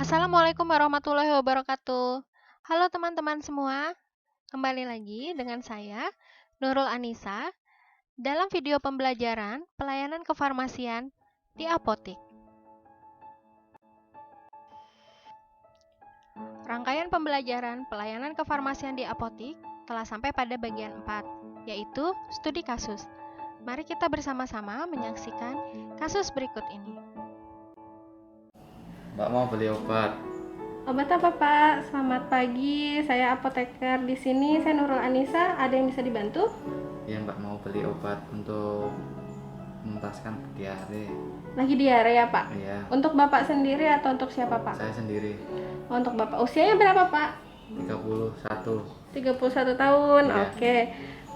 Assalamualaikum warahmatullahi wabarakatuh. Halo teman-teman semua, kembali lagi dengan saya, Nurul Anissa, dalam video pembelajaran pelayanan kefarmasian di apotik. Rangkaian pembelajaran pelayanan kefarmasian di apotik telah sampai pada bagian 4, yaitu studi kasus. Mari kita bersama-sama menyaksikan kasus berikut ini. Mbak mau beli obat. Obat apa, Pak? Selamat pagi, saya apoteker di sini. Saya Nurul Anissa. Ada yang bisa dibantu? Ya Mbak mau beli obat untuk menuntaskan diare. Lagi diare ya, Pak? Iya. Untuk Bapak sendiri atau untuk siapa, Pak? Saya sendiri. Untuk Bapak. Usianya berapa, Pak? 31. 31 tahun. Iya. Oke.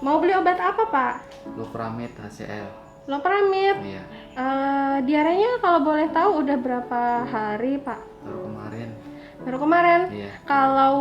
Mau beli obat apa, Pak? Loperamid HCl. Loperamid. Iya. Diarenya kalau boleh tahu udah berapa hari, Pak? Baru kemarin. Baru kemarin. Iya. Kalau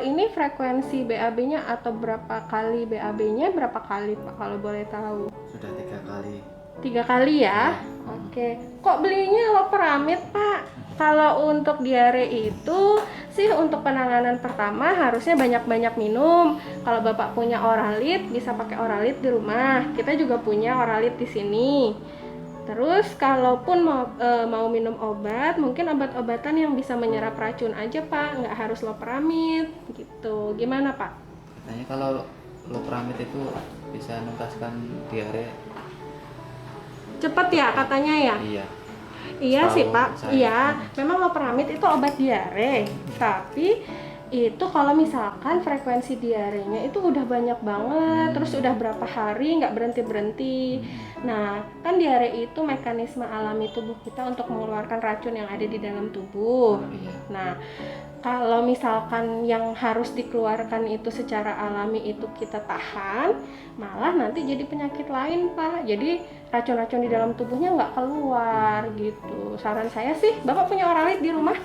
ini frekuensi BAB-nya atau berapa kali BAB-nya berapa kali, Pak? Kalau boleh tahu. Sudah 3 kali. 3 kali ya? Iya. Oke. Kok belinya Loperamid, Pak? Kalau untuk diare itu sih untuk penanganan pertama harusnya banyak-banyak minum. Kalau Bapak punya Oralit bisa pakai Oralit di rumah. Kita juga punya Oralit di sini. Terus kalaupun mau minum obat, mungkin obat-obatan yang bisa menyerap racun aja, Pak. Nggak harus Loperamid gitu. Gimana, Pak? Katanya kalau loperamid itu bisa menuntaskan diare. Cepet ya katanya ya? Iya. Iya Setahu sih, Pak. saya. Iya, memang Loperamid itu obat diare. Tapi itu kalau misalkan frekuensi diarenya itu udah banyak banget, terus udah berapa hari nggak berhenti-berhenti. Nah, kan diare itu mekanisme alami tubuh kita untuk mengeluarkan racun yang ada di dalam tubuh. Iya. Nah, kalau misalkan yang harus dikeluarkan itu secara alami itu kita tahan, malah nanti jadi penyakit lain, Pak. Jadi racun-racun di dalam tubuhnya nggak keluar gitu. Saran saya sih, Bapak punya Oralit di rumah?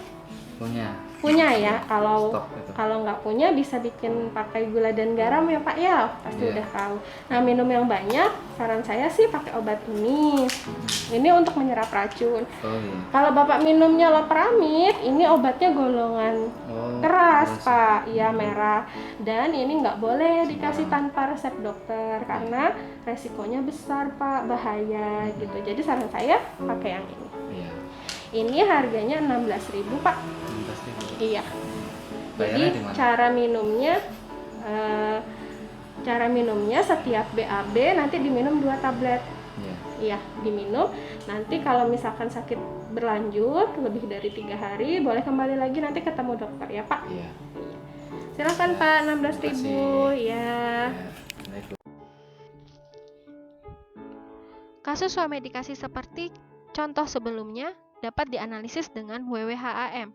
Punya. Punya ya. Kalau Stok itu. nggak punya bisa bikin pakai gula dan garam ya, Pak ya. Pasti Iya. udah tahu. Nah, minum yang banyak. Saran saya sih pakai obat ini. Ini untuk menyerap racun. Oh iya. Kalau Bapak minumnya Loperamid, ini obatnya golongan keras, keras. Pak. Iya, merah. Dan ini nggak boleh dikasih tanpa resep dokter karena resikonya besar, Pak. Bahaya gitu. Jadi saran saya pakai yang ini. Iya. Ini harganya 16.000, Pak. 16.000. Iya. Bayarnya Jadi di mana? cara minumnya setiap BAB nanti diminum 2 tablet. Iya. Iya, diminum. Nanti kalau misalkan sakit berlanjut lebih dari 3 hari, boleh kembali lagi nanti ketemu dokter ya, Pak. Iya. Silakan, Ya, Pak, terima 16.000 kasih. ya. Assalamualaikum. Kasus swamedikasi seperti contoh sebelumnya dapat dianalisis dengan WWHAM.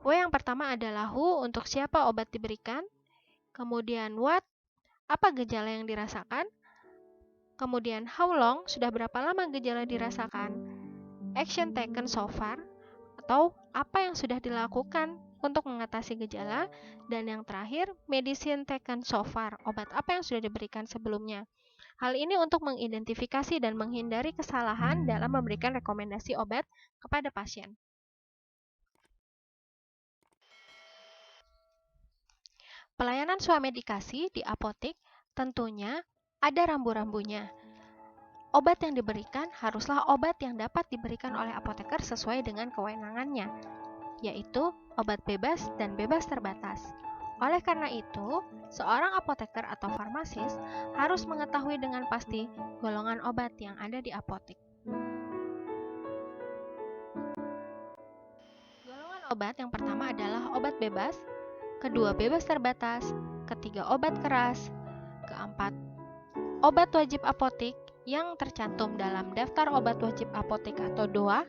W yang pertama adalah who, untuk siapa obat diberikan, kemudian what, apa gejala yang dirasakan, kemudian how long, sudah berapa lama gejala dirasakan, action taken so far, atau apa yang sudah dilakukan untuk mengatasi gejala, dan yang terakhir, medicine taken so far, obat apa yang sudah diberikan sebelumnya. Hal ini untuk mengidentifikasi dan menghindari kesalahan dalam memberikan rekomendasi obat kepada pasien. Pelayanan swamedikasi di apotik tentunya ada rambu-rambunya. Obat yang diberikan haruslah obat yang dapat diberikan oleh apoteker sesuai dengan kewenangannya, yaitu obat bebas dan bebas terbatas. Oleh karena itu, seorang apoteker atau farmasis harus mengetahui dengan pasti golongan obat yang ada di apotik. Golongan obat yang pertama adalah obat bebas, kedua bebas terbatas, ketiga obat keras, keempat obat wajib apotik yang tercantum dalam daftar obat wajib apotik atau DOA,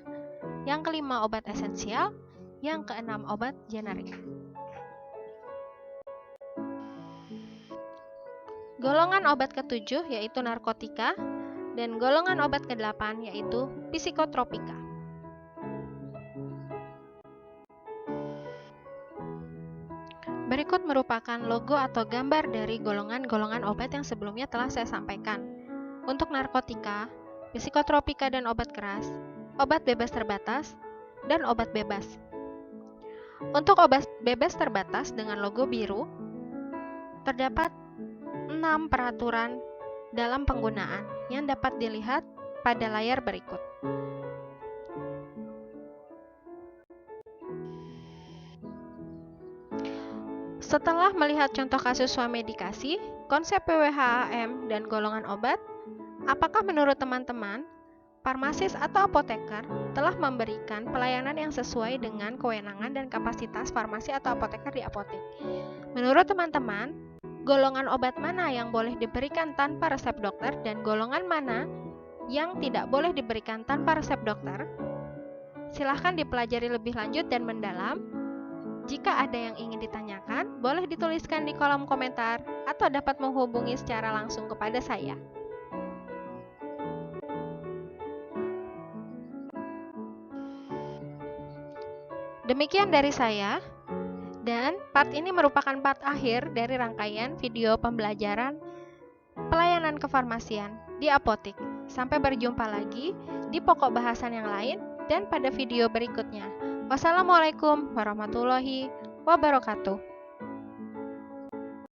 yang kelima obat esensial, yang keenam obat generik. Golongan obat ketujuh yaitu narkotika, dan golongan obat ke-8 yaitu psikotropika. Berikut merupakan logo atau gambar dari golongan-golongan obat yang sebelumnya telah saya sampaikan. Untuk narkotika, psikotropika dan obat keras, obat bebas terbatas, dan obat bebas. Untuk obat bebas terbatas dengan logo biru, terdapat 6 peraturan dalam penggunaan yang dapat dilihat pada layar berikut. Setelah melihat contoh kasus swamedikasi, konsep WWHAM dan golongan obat, apakah menurut teman-teman, farmasis atau apoteker telah memberikan pelayanan yang sesuai dengan kewenangan dan kapasitas farmasi atau apoteker di apotek? Menurut teman-teman, golongan obat mana yang boleh diberikan tanpa resep dokter dan golongan mana yang tidak boleh diberikan tanpa resep dokter? Silahkan dipelajari lebih lanjut dan mendalam. Jika ada yang ingin ditanyakan, boleh dituliskan di kolom komentar atau dapat menghubungi secara langsung kepada saya. Demikian dari saya, dan part ini merupakan part akhir dari rangkaian video pembelajaran pelayanan kefarmasian di apotik. Sampai berjumpa lagi di pokok bahasan yang lain dan pada video berikutnya. Wassalamualaikum warahmatullahi wabarakatuh.